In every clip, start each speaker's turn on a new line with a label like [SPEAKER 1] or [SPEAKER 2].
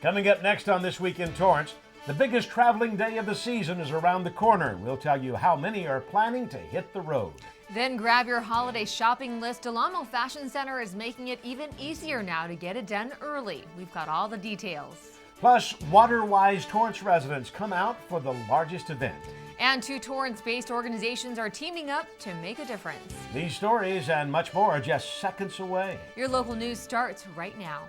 [SPEAKER 1] Coming up next on This Week in Torrance, the biggest traveling day of the season is around the corner. We'll tell you how many are planning to hit the road.
[SPEAKER 2] Then grab your holiday shopping list. Del Amo Fashion Center is making it even easier now to get it done early. We've got all the details.
[SPEAKER 1] Plus, water-wise Torrance residents come out for the largest event.
[SPEAKER 2] And two Torrance-based organizations are teaming up to make a difference.
[SPEAKER 1] These stories and much more are just seconds away.
[SPEAKER 2] Your local news starts right now.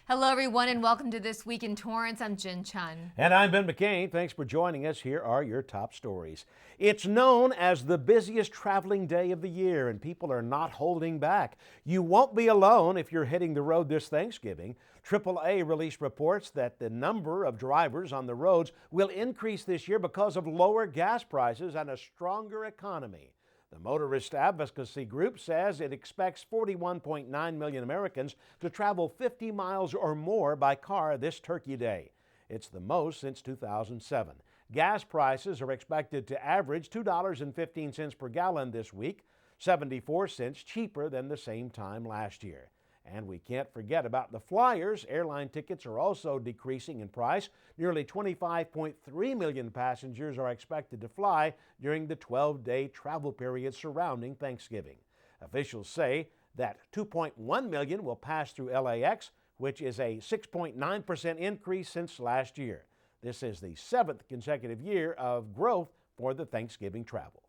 [SPEAKER 2] Hello, everyone, and welcome to This Week in Torrance. I'm Jin Chun.
[SPEAKER 1] And I'm Ben McCain. Thanks for joining us. Here are your top stories. It's known as the busiest traveling day of the year, and people are not holding back. You won't be alone if you're hitting the road this Thanksgiving. AAA released reports that the number of drivers on the roads will increase this year because of lower gas prices and a stronger economy. The Motorist Advocacy Group says it expects 41.9 million Americans to travel 50 miles or more by car this Turkey Day. It's the most since 2007. Gas prices are expected to average $2.15 per gallon this week, 74 cents cheaper than the same time last year. And we can't forget about the flyers. Airline tickets are also decreasing in price. Nearly 25.3 million passengers are expected to fly during the 12-day travel period surrounding Thanksgiving. Officials say that 2.1 million will pass through LAX, which is a 6.9% increase since last year. This is the 7th consecutive year of growth for the Thanksgiving travel.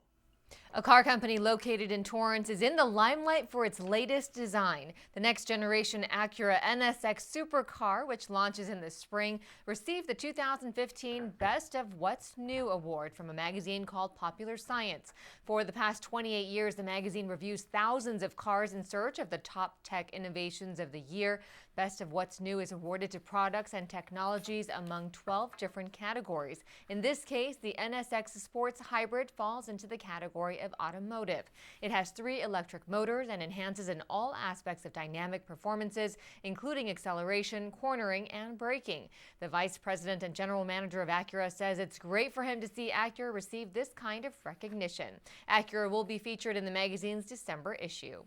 [SPEAKER 2] A car company located in Torrance is in the limelight for its latest design. The next generation Acura NSX supercar, which launches in the spring, received the 2015 Best of What's New award from a magazine called Popular Science. For the past 28 years, the magazine reviews thousands of cars in search of the top tech innovations of the year. Best of What's New is awarded to products and technologies among 12 different categories. In this case, the NSX Sports Hybrid falls into the category of automotive. It has 3 electric motors and enhances in all aspects of dynamic performances, including acceleration, cornering, and braking. The vice president and general manager of Acura says it's great for him to see Acura receive this kind of recognition. Acura will be featured in the magazine's December issue.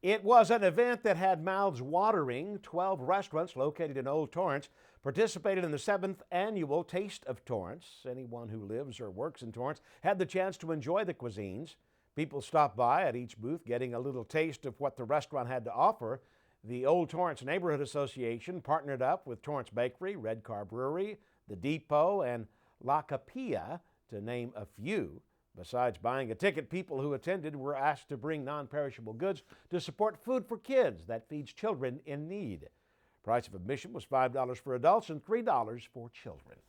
[SPEAKER 1] It was an event that had mouths watering. 12 restaurants located in Old Torrance participated in the 7th annual Taste of Torrance. Anyone who lives or works in Torrance had the chance to enjoy the cuisines. People stopped by at each booth getting a little taste of what the restaurant had to offer. The Old Torrance Neighborhood Association partnered up with Torrance Bakery, Red Car Brewery, The Depot, and La Capilla, to name a few. Besides buying a ticket, people who attended were asked to bring non-perishable goods to support Food for Kids that feeds children in need. Price of admission was $5 for adults and $3 for children.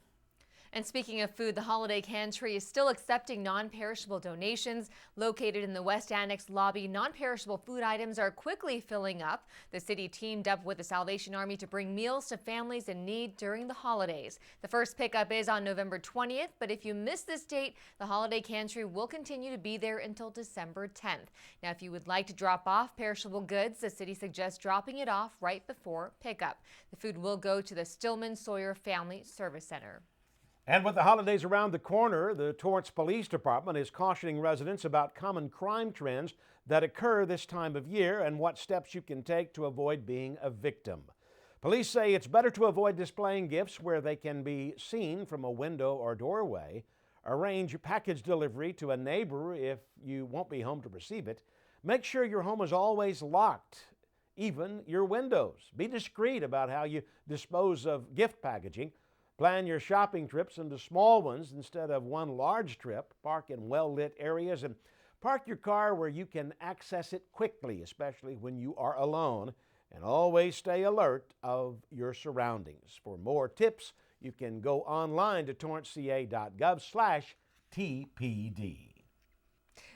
[SPEAKER 2] And speaking of food, the holiday Kantri is still accepting non-perishable donations. Located in the West Annex lobby, non-perishable food items are quickly filling up. The city teamed up with the Salvation Army to bring meals to families in need during the holidays. The first pickup is on November 20th, but if you miss this date, the holiday Kantri will continue to be there until December 10th. Now, if you would like to drop off perishable goods, the city suggests dropping it off right before pickup. The food will go to the Stillman Sawyer Family Service Center.
[SPEAKER 1] And with the holidays around the corner, the Torrance Police Department is cautioning residents about common crime trends that occur this time of year and what steps you can take to avoid being a victim. Police say it's better to avoid displaying gifts where they can be seen from a window or doorway. Arrange package delivery to a neighbor if you won't be home to receive it. Make sure your home is always locked, even your windows. Be discreet about how you dispose of gift packaging. Plan your shopping trips into small ones instead of one large trip. Park in well-lit areas and park your car where you can access it quickly, especially when you are alone. And always stay alert of your surroundings. For more tips, you can go online to torranceca.gov/TPD.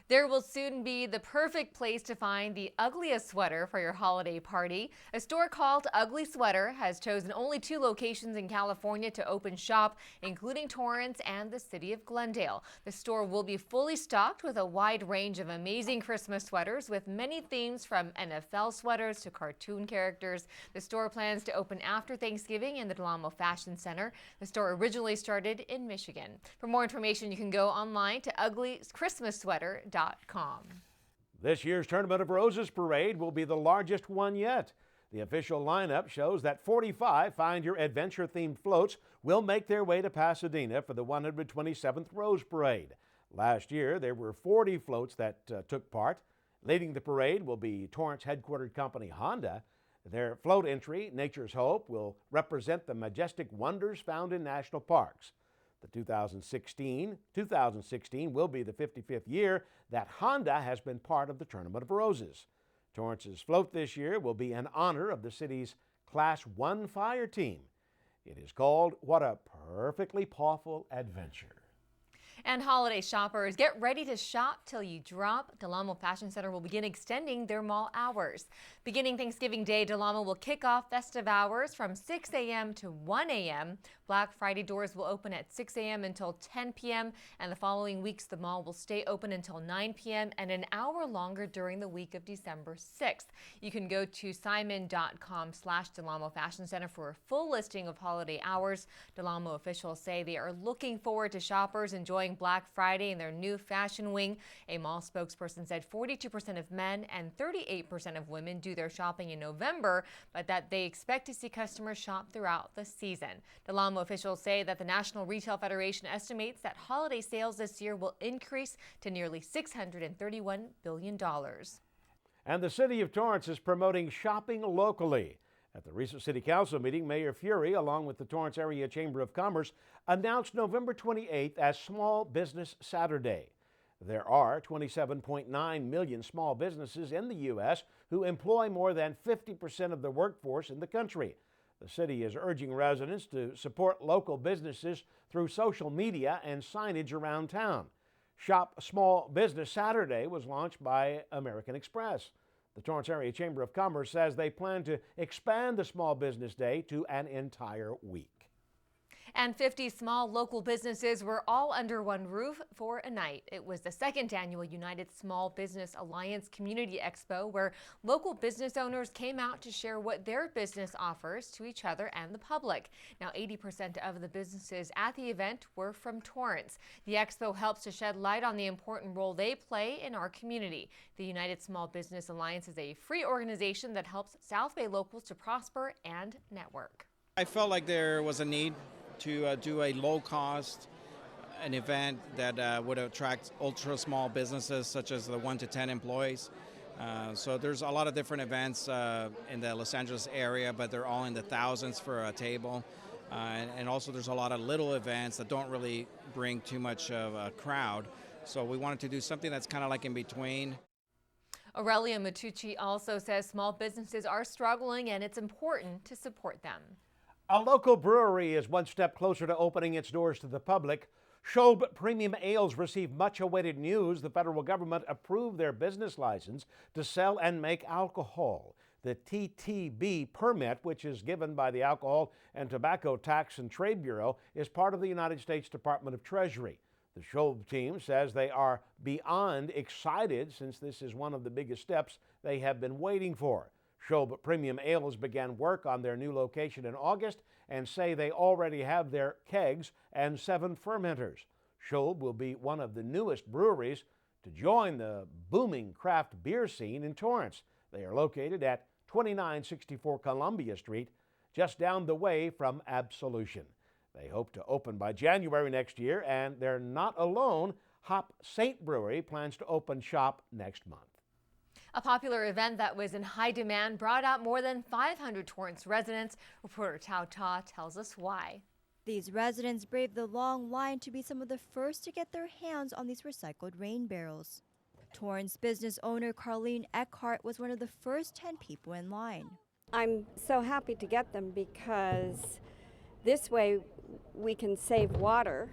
[SPEAKER 2] There will soon be the perfect place to find the ugliest sweater for your holiday party. A store called Ugly Sweater has chosen only 2 locations in California to open shop, including Torrance and the city of Glendale. The store will be fully stocked with a wide range of amazing Christmas sweaters with many themes from NFL sweaters to cartoon characters. The store plans to open after Thanksgiving in the Del Amo Fashion Center. The store originally started in Michigan. For more information, you can go online to uglychristmassweater.com.
[SPEAKER 1] This year's Tournament of Roses parade will be the largest one yet. The official lineup shows that 45 Find Your Adventure-themed floats will make their way to Pasadena for the 127th Rose Parade. Last year, there were 40 floats that took part. Leading the parade will be Torrance headquartered company Honda. Their float entry, Nature's Hope, will represent the majestic wonders found in national parks. The 2016 will be the 55th year that Honda has been part of the Tournament of Roses. Torrance's float this year will be in honor of the city's Class 1 fire team. It is called What a Perfectly Pawful Adventure.
[SPEAKER 2] And holiday shoppers, get ready to shop till you drop. Del Amo Fashion Center will begin extending their mall hours. Beginning Thanksgiving Day, Del Amo will kick off festive hours from 6 a.m. to 1 a.m. Black Friday doors will open at 6 a.m. until 10 p.m. and the following weeks the mall will stay open until 9 p.m. and an hour longer during the week of December 6th. You can go to simon.com/Del Amo Fashion Center for a full listing of holiday hours. Del Amo officials say they are looking forward to shoppers enjoying Black Friday in their new fashion wing. A mall spokesperson said 42% of men and 38% of women do their shopping in November, but that they expect to see customers shop throughout the season. Del Amo officials say that the National Retail Federation estimates that holiday sales this year will increase to nearly $631 billion.
[SPEAKER 1] And the city of Torrance is promoting shopping locally. At the recent City Council meeting, Mayor Fury, along with the Torrance Area Chamber of Commerce, announced November 28th as Small Business Saturday. There are 27.9 million small businesses in the U.S. who employ more than 50% of the workforce in the country. The city is urging residents to support local businesses through social media and signage around town. Shop Small Business Saturday was launched by American Express. The Torrance Area Chamber of Commerce says they plan to expand the Small Business Day to an entire week.
[SPEAKER 2] And 50 small local businesses were all under one roof for a night. It was the 2nd annual United Small Business Alliance Community Expo, where local business owners came out to share what their business offers to each other and the public. Now, 80% of the businesses at the event were from Torrance. The expo helps to shed light on the important role they play in our community. The United Small Business Alliance is a free organization that helps South Bay locals to prosper and network.
[SPEAKER 3] I felt like there was a need to do a low-cost an event that would attract ultra small businesses such as the 1 to 10 employees. So there's a lot of different events in the Los Angeles area, but they're all in the thousands for a table. And also there's a lot of little events that don't really bring too much of a crowd. So we wanted to do something that's kind of like in between.
[SPEAKER 2] Aurelia Matucci also says small businesses are struggling and it's important to support them.
[SPEAKER 1] A local brewery is one step closer to opening its doors to the public. Schob Premium Ales received much-awaited news. The federal government approved their business license to sell and make alcohol. The TTB permit, which is given by the Alcohol and Tobacco Tax and Trade Bureau, is part of the United States Department of Treasury. The Schob team says they are beyond excited since this is one of the biggest steps they have been waiting for. Schob Premium Ales began work on their new location in August and say they already have their kegs and 7 fermenters. Schob will be one of the newest breweries to join the booming craft beer scene in Torrance. They are located at 2964 Columbia Street, just down the way from Absolution. They hope to open by January next year, and they're not alone. Hop Saint Brewery plans to open shop next month.
[SPEAKER 2] A popular event that was in high demand brought out more than 500 Torrance residents. Reporter Tao Ta tells us why.
[SPEAKER 4] These residents braved the long line to be some of the first to get their hands on these recycled rain barrels. Torrance business owner Carlene Eckhart was one of the first 10 people in line.
[SPEAKER 5] I'm so happy to get them because This way we can save water,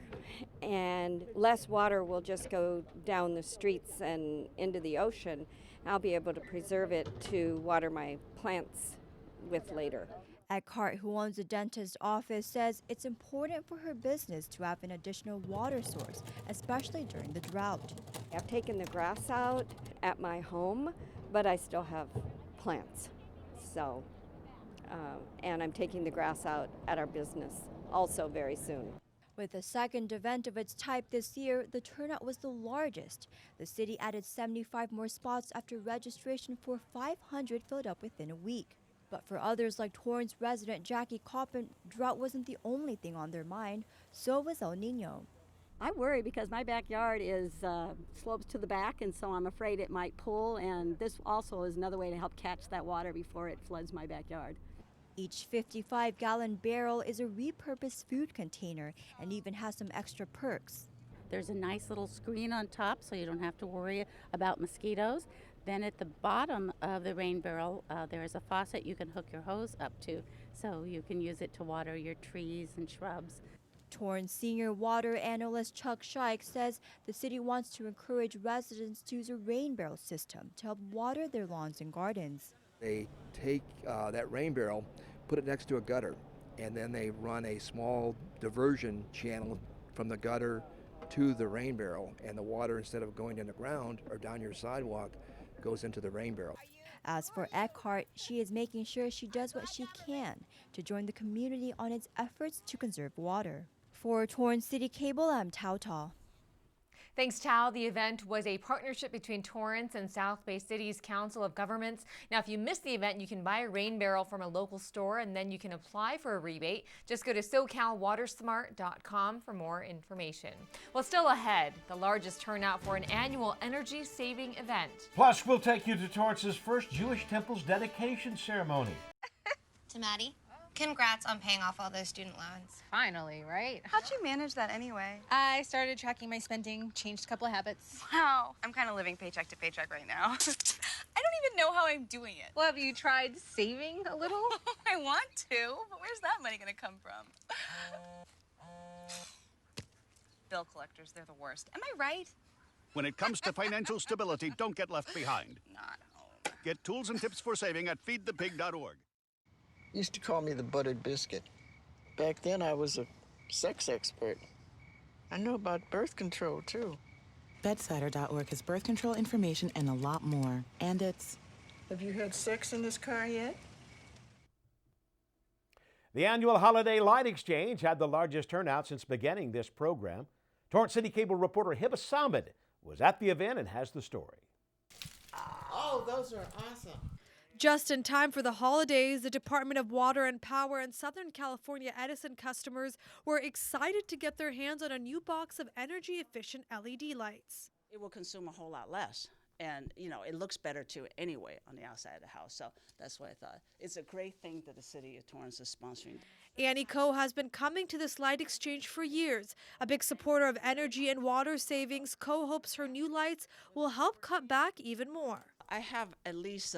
[SPEAKER 5] and less water will just go down the streets and into the ocean. I'll be able to preserve it to water my plants with later.
[SPEAKER 4] Eckhart, who owns a dentist's office, says it's important for her business to have an additional water source, especially during the drought.
[SPEAKER 5] I've taken the grass out at my home, but I still have plants. So, and I'm taking the grass out at our business also very soon.
[SPEAKER 4] With the second event of its type this year, the turnout was the largest. The city added 75 more spots after registration for 500 filled up within a week. But for others like Torrance resident Jackie Coppin, drought wasn't the only thing on their mind. So was El Nino.
[SPEAKER 6] I worry because my backyard is slopes to the back, and so I'm afraid it might pull, and this also is another way to help catch that water before it floods my backyard.
[SPEAKER 4] Each 55-gallon barrel is a repurposed food container and even has some extra perks.
[SPEAKER 7] There's a nice little screen on top so you don't have to worry about mosquitoes. Then at the bottom of the rain barrel, there is a faucet you can hook your hose up to, so you can use it to water your trees and shrubs.
[SPEAKER 4] Torrance senior water analyst Chuck Scheich says the city wants to encourage residents to use a rain barrel system to help water their lawns and gardens.
[SPEAKER 8] They take that rain barrel, put it next to a gutter, and then they run a small diversion channel from the gutter to the rain barrel, and the water, instead of going in the ground or down your sidewalk, goes into the rain barrel.
[SPEAKER 4] As for Eckhart, she is making sure she does what she can to join the community on its efforts to conserve water. For Torrance CitiCABLE, I'm Tao Tao.
[SPEAKER 2] Thanks, Tao. The event was a partnership between Torrance and South Bay City's Council of Governments. Now, if you missed the event, you can buy a rain barrel from a local store, and then you can apply for a rebate. Just go to SoCalWatersmart.com for more information. Well, still ahead, the largest turnout for an annual energy-saving event.
[SPEAKER 1] Plus, we'll take you to Torrance's first Jewish temple's dedication ceremony.
[SPEAKER 9] To Maddie, congrats on paying off all those student loans.
[SPEAKER 10] Finally, right?
[SPEAKER 11] How'd you manage that anyway?
[SPEAKER 10] I started tracking my spending, changed a couple of habits.
[SPEAKER 11] Wow, I'm kind of living paycheck to paycheck right now. I don't even know how I'm doing it.
[SPEAKER 10] Well, have you tried saving a little?
[SPEAKER 11] I want to, but where's that money gonna come from? Bill collectors, they're the worst. Am I right?
[SPEAKER 12] When it comes to financial stability, don't get left behind.
[SPEAKER 11] Not home.
[SPEAKER 12] Get tools and tips for saving at feedthepig.org.
[SPEAKER 13] Used to call me the buttered biscuit. Back then, I was a sex expert. I knew about birth control, too.
[SPEAKER 14] Bedsider.org has birth control information and a lot more. And it's...
[SPEAKER 13] Have you had sex in this car yet?
[SPEAKER 1] The annual Holiday Light Exchange had the largest turnout since beginning this program. Torrance CitiCABLE reporter Hiba Samad was at the event and has the story.
[SPEAKER 15] Oh, those are awesome.
[SPEAKER 16] Just in time for the holidays, the Department of Water and Power and Southern California Edison customers were excited to get their hands on a new box of energy-efficient LED lights.
[SPEAKER 17] It will consume a whole lot less, and it looks better too anyway on the outside of the house, so that's why I thought it's a great thing that the city of Torrance is sponsoring.
[SPEAKER 16] Annie Coe has been coming to this light exchange for years. A big supporter of energy and water savings, Coe hopes her new lights will help cut back even more.
[SPEAKER 17] I have at least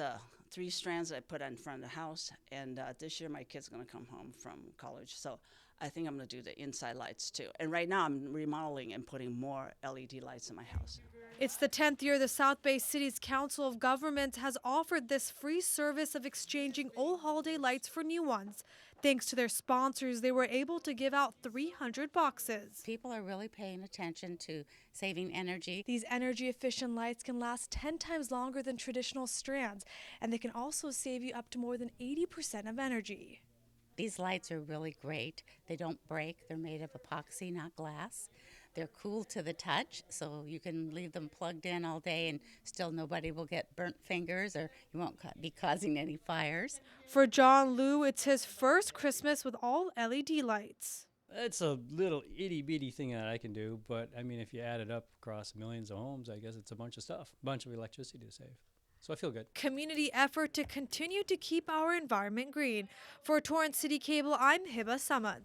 [SPEAKER 17] 3 strands I put in front of the house, and this year my kid's going to come home from college, so I think I'm going to do the inside lights too. And right now I'm remodeling and putting more LED lights in my house.
[SPEAKER 16] It's the 10th year the South Bay City's Council of Governments has offered this free service of exchanging old holiday lights for new ones. Thanks to their sponsors, they were able to give out 300 boxes.
[SPEAKER 7] People are really paying attention to saving energy.
[SPEAKER 16] These energy-efficient lights can last 10 times longer than traditional strands, and they can also save you up to more than 80% of energy.
[SPEAKER 7] These lights are really great. They don't break. They're made of epoxy, not glass. They're cool to the touch, so you can leave them plugged in all day and still nobody will get burnt fingers, or you won't be causing any fires.
[SPEAKER 16] For John Liu, it's his first Christmas with all LED lights.
[SPEAKER 18] It's a little itty-bitty thing that I can do, but I mean, if you add it up across millions of homes, I guess it's a bunch of stuff, a bunch of electricity to save. So I feel good.
[SPEAKER 16] Community effort to continue to keep our environment green. For Torrance CitiCABLE, I'm Hiba Samad.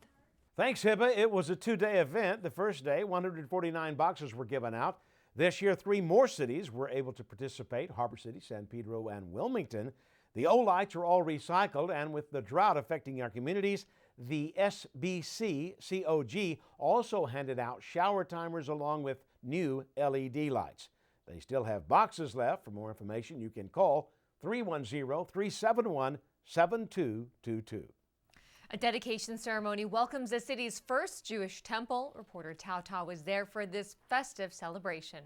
[SPEAKER 1] Thanks, Hiba. It was a 2-day event. The first day, 149 boxes were given out. This year, 3 more cities were able to participate: Harbor City, San Pedro, and Wilmington. The old lights are all recycled, and with the drought affecting our communities, The SBC COG also handed out shower timers along with new LED lights. They still have boxes left. For more information, you can call 310-371-7222.
[SPEAKER 2] A dedication ceremony welcomes the city's first Jewish temple. Reporter Tao Tao was there for this festive celebration.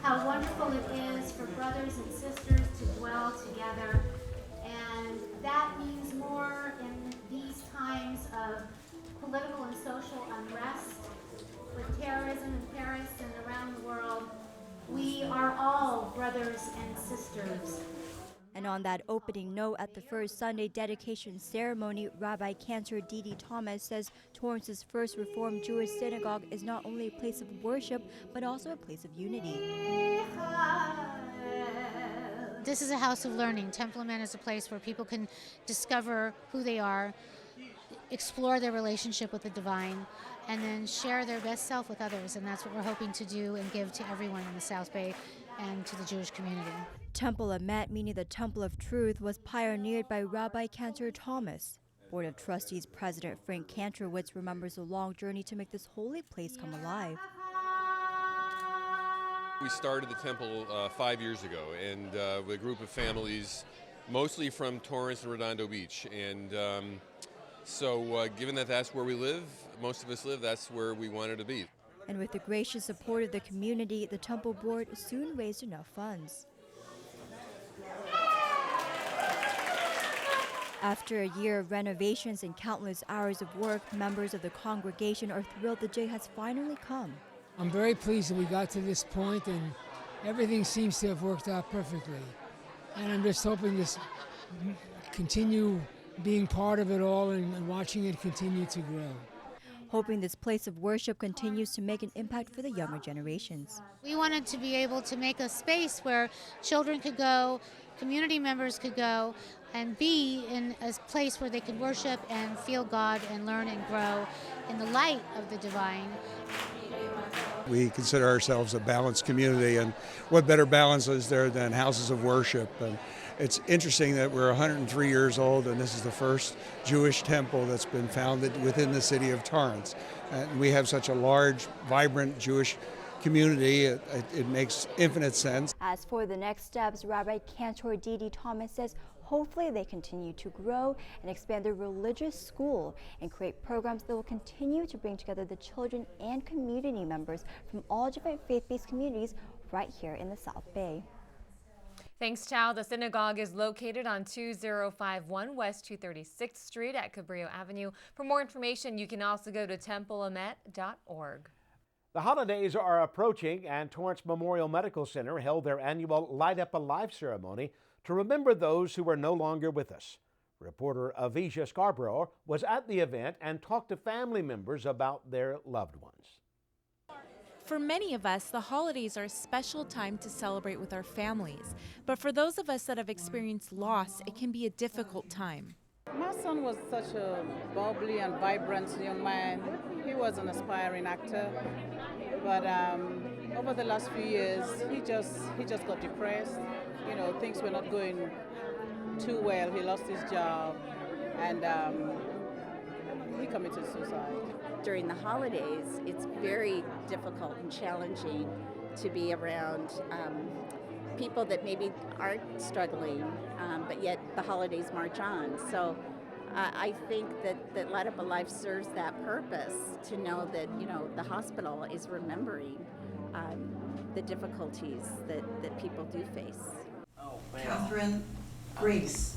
[SPEAKER 19] How wonderful it is for brothers and sisters to dwell together, and that means more in these times of political and social unrest, with terrorism in Paris and around the world. We are all brothers and sisters.
[SPEAKER 4] And on that opening note at the first Sunday dedication ceremony, Rabbi Kantri Didi Thomas says Torrance's first Reformed Jewish synagogue is not only a place of worship, but also a place of unity.
[SPEAKER 20] This is a house of learning. Temple Man is a place where people can discover who they are, explore their relationship with the divine, and then share their best self with others. And that's what we're hoping to do and give to everyone in the South Bay and to the Jewish community.
[SPEAKER 4] Temple Emet, meaning the Temple of Truth, was pioneered by Rabbi Kantri Thomas. Board of Trustees President Frank Kantrowitz remembers a long journey to make this holy place come alive.
[SPEAKER 21] We started the temple 5 years ago, and with a group of families, mostly from Torrance and Redondo Beach. And so given that that's where we live, most of us live, that's where we wanted to be.
[SPEAKER 4] And with the gracious support of the community, the temple board soon raised enough funds. After a year of renovations and countless hours of work, members of the congregation are thrilled the day has finally come.
[SPEAKER 22] I'm very pleased that we got to this point, and everything seems to have worked out perfectly. And I'm just hoping to continue being part of it all and watching it continue to grow.
[SPEAKER 4] Hoping this place of worship continues to make an impact for the younger generations.
[SPEAKER 20] We wanted to be able to make a space where children could go, community members could go, and be in a place where they could worship and feel God and learn and grow in the light of the divine.
[SPEAKER 23] We consider ourselves a balanced community, and what better balance is there than houses of worship? And it's interesting that we're 103 years old, and this is the first Jewish temple that's been founded within the city of Torrance. And we have such a large, vibrant Jewish community, it makes infinite sense.
[SPEAKER 4] As for the next steps, Rabbi Kantri Didi Thomas says hopefully they continue to grow and expand their religious school and create programs that will continue to bring together the children and community members from all different faith-based communities right here in the South Bay.
[SPEAKER 2] Thanks, Chow. The synagogue is located on 2051 West 236th Street at Cabrillo Avenue. For more information, you can also go to templeemet.org.
[SPEAKER 1] The holidays are approaching, and Torrance Memorial Medical Center held their annual Light Up a Life ceremony to remember those who are no longer with us. Reporter Avisha Scarborough was at the event and talked to family members about their loved ones.
[SPEAKER 24] For many of us, the holidays are a special time to celebrate with our families. But for those of us that have experienced loss, it can be a difficult time.
[SPEAKER 25] My son was such a bubbly and vibrant young man. He was an aspiring actor, but over the last few years, he just got depressed. You know, things were not going too well. He lost his job, and he committed suicide.
[SPEAKER 26] During the holidays, it's very difficult and challenging to be around people that maybe aren't struggling, but yet the holidays march on. So I think that Light Up a Life serves that purpose, to know that, you know, the hospital is remembering the difficulties that people do face.
[SPEAKER 14] Catherine Grace.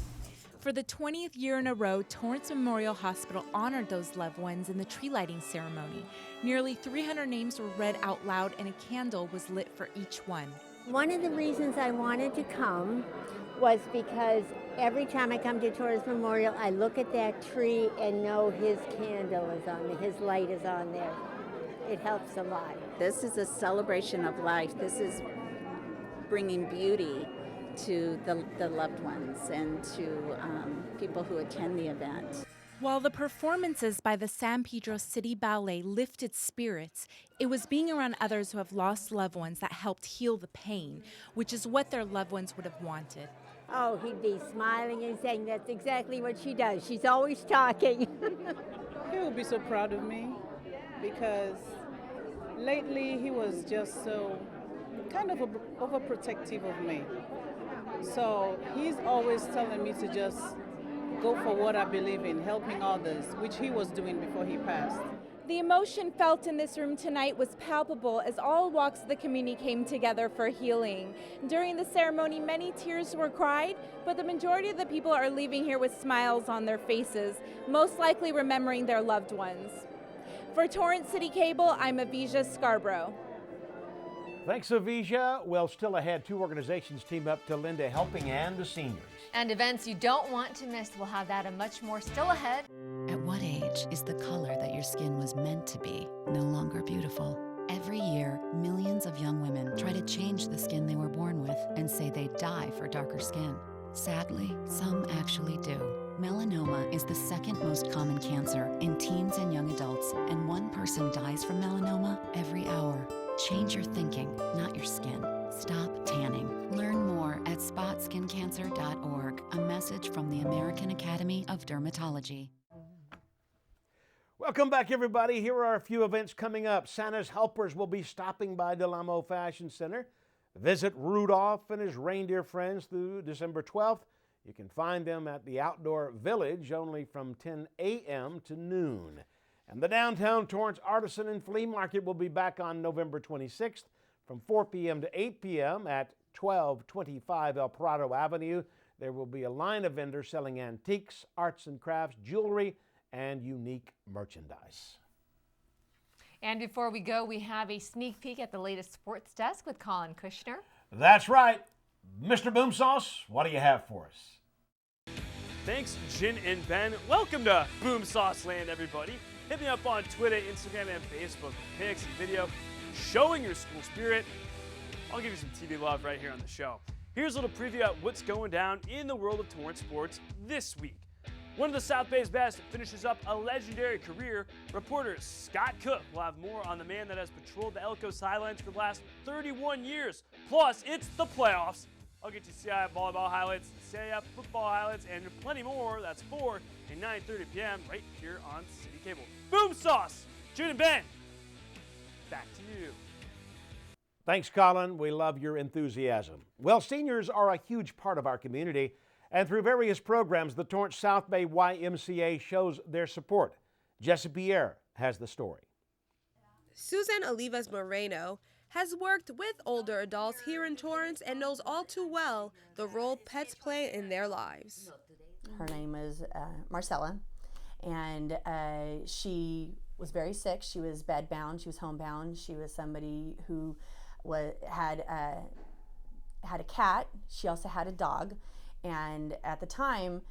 [SPEAKER 24] For the 20th year in a row, Torrance Memorial Hospital honored those loved ones in the tree lighting ceremony. Nearly 300 names were read out loud, and a candle was lit for each one.
[SPEAKER 27] One of the reasons I wanted to come was because every time I come to Torrance Memorial, I look at that tree and know his candle is on there, his light is on there. It helps a lot.
[SPEAKER 26] This is a celebration of life. This is bringing beauty to the loved ones and to people who attend the event.
[SPEAKER 24] While the performances by the San Pedro City Ballet lifted spirits, it was being around others who have lost loved ones that helped heal the pain, which is what their loved ones would have wanted.
[SPEAKER 27] Oh, he'd be smiling and saying that's exactly what she does. She's always talking.
[SPEAKER 25] He would be so proud of me because lately he was just so kind of overprotective of me. So he's always telling me to just go for what I believe in, helping others, which he was doing before he passed.
[SPEAKER 24] The emotion felt in this room tonight was palpable as all walks of the community came together for healing. During the ceremony, many tears were cried, but the majority of the people are leaving here with smiles on their faces, most likely remembering their loved ones. For Torrance City Cable, I'm Avisha Scarborough.
[SPEAKER 1] Thanks, Avisha. Well, still ahead, two organizations team up to lend a helping hand to seniors.
[SPEAKER 2] And events you don't want to miss. We'll have that and much more still ahead.
[SPEAKER 3] At what age is the color that your skin was meant to be no longer beautiful? Every year, millions of young women try to change the skin they were born with and say they die for darker skin. Sadly, some actually do. Melanoma is the second most common cancer in teens and young adults, and one person dies from melanoma every hour. Change your thinking, not your skin. Stop tanning. Learn more at spotskincancer.org. A message from the American Academy of Dermatology.
[SPEAKER 1] Welcome back, everybody. Here are a few events coming up. Santa's helpers will be stopping by Del Amo Fashion Center. Visit Rudolph and his reindeer friends through December 12th. You can find them at the Outdoor Village only from 10 a.m. to noon. And the Downtown Torrance Artisan and Flea Market will be back on November 26th from 4 p.m. to 8 p.m. at 1225 El Prado Avenue. There will be a line of vendors selling antiques, arts and crafts, jewelry, and unique merchandise.
[SPEAKER 2] And before we go, we have a sneak peek at the latest sports desk with Colin Kushner.
[SPEAKER 1] That's right. Mr. Boom Sauce, what do you have for us?
[SPEAKER 5] Thanks, Jin and Ben. Welcome to Boom Sauce Land, everybody. Hit me up on Twitter, Instagram, and Facebook with pics and video showing your school spirit. I'll give you some TV love right here on the show. Here's a little preview at what's going down in the world of Torrance sports this week. One of the South Bay's best finishes up a legendary career. Reporter Scott Cook will have more on the man that has patrolled the Elko sidelines for the last 31 years. Plus, it's the playoffs. I'll get you CIF volleyball highlights, CIF football highlights, and plenty more. That's 4 and 9:30 p.m. right here on CitiCABLE. Boom Sauce! June and Ben, back to you.
[SPEAKER 1] Thanks, Colin. We love your enthusiasm. Well, seniors are a huge part of our community, and through various programs, the Torrance South Bay YMCA shows their support. Jesse Pierre has the story.
[SPEAKER 6] Susan Olivas Moreno has worked with older adults here in Torrance and knows all too well the role pets play in their lives.
[SPEAKER 8] Her name is Marcella, and she was very sick. She was bedbound. She was homebound. She was somebody who had a cat. She also had a dog, and at the time,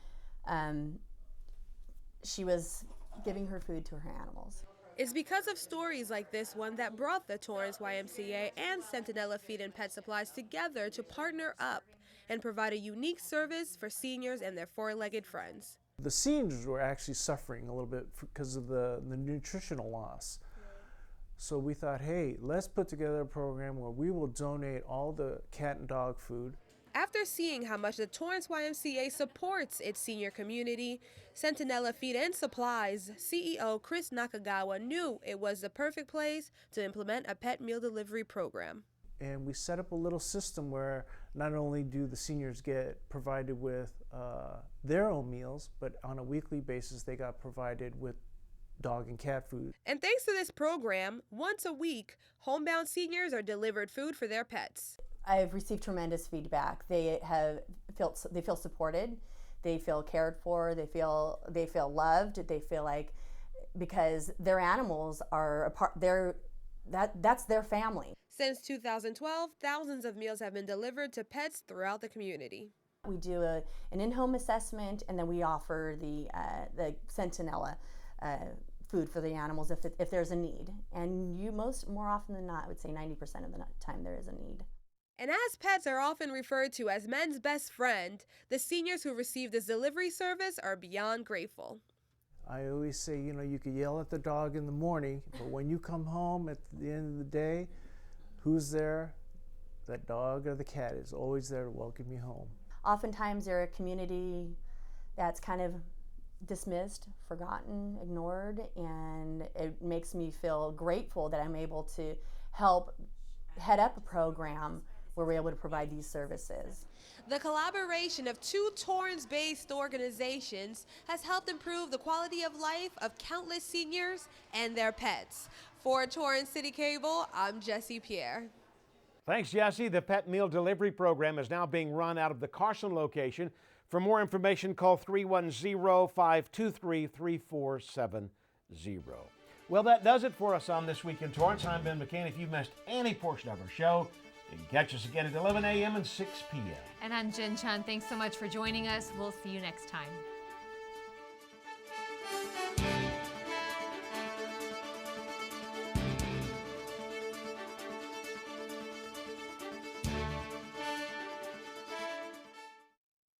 [SPEAKER 8] she was giving her food to her animals.
[SPEAKER 6] It's because of stories like this one that brought the Torrance YMCA and Centinela Feed and Pet Supplies together to partner up and provide a unique service for seniors and their four-legged friends.
[SPEAKER 9] The seniors were actually suffering a little bit because of the nutritional loss. So we thought, hey, let's put together a program where we will donate all the cat and dog food.
[SPEAKER 6] After seeing how much the Torrance YMCA supports its senior community, Centinela Feed and Supplies CEO Chris Nakagawa knew it was the perfect place to implement a pet meal delivery program.
[SPEAKER 9] And we set up a little system where not only do the seniors get provided with their own meals, but on a weekly basis they got provided with dog and cat food.
[SPEAKER 6] And thanks to this program, once a week, homebound seniors are delivered food for their pets.
[SPEAKER 8] I've received tremendous feedback. They feel supported, they feel cared for, they feel loved, they feel like because their animals are a part, that's their family.
[SPEAKER 6] Since 2012, thousands of meals have been delivered to pets throughout the community.
[SPEAKER 8] We do an in-home assessment, and then we offer the Centinela food for the animals if there's a need. And more often than not, I would say 90% of the time there is a need.
[SPEAKER 6] And as pets are often referred to as men's best friend, the seniors who receive this delivery service are beyond grateful.
[SPEAKER 9] I always say, you could yell at the dog in the morning, but when you come home at the end of the day, who's there? That dog or the cat is always there to welcome you home.
[SPEAKER 8] oftentimes they're a community that's kind of dismissed, forgotten, ignored, and it makes me feel grateful that I'm able to help head up a program where we're able to provide these services.
[SPEAKER 6] The collaboration of two Torrance-based organizations has helped improve the quality of life of countless seniors and their pets. For Torrance CitiCABLE, I'm Jessie Pierre.
[SPEAKER 1] Thanks, Jesse. The pet meal delivery program is now being run out of the Carson location. For more information, call 310-523-3470. Well, that does it for us on This Week in Torrance. I'm Ben McCain. If you missed any portion of our show, you can catch us again at 11 a.m. and 6 p.m.
[SPEAKER 2] And I'm Jin Chun. Thanks so much for joining us. We'll see you next time.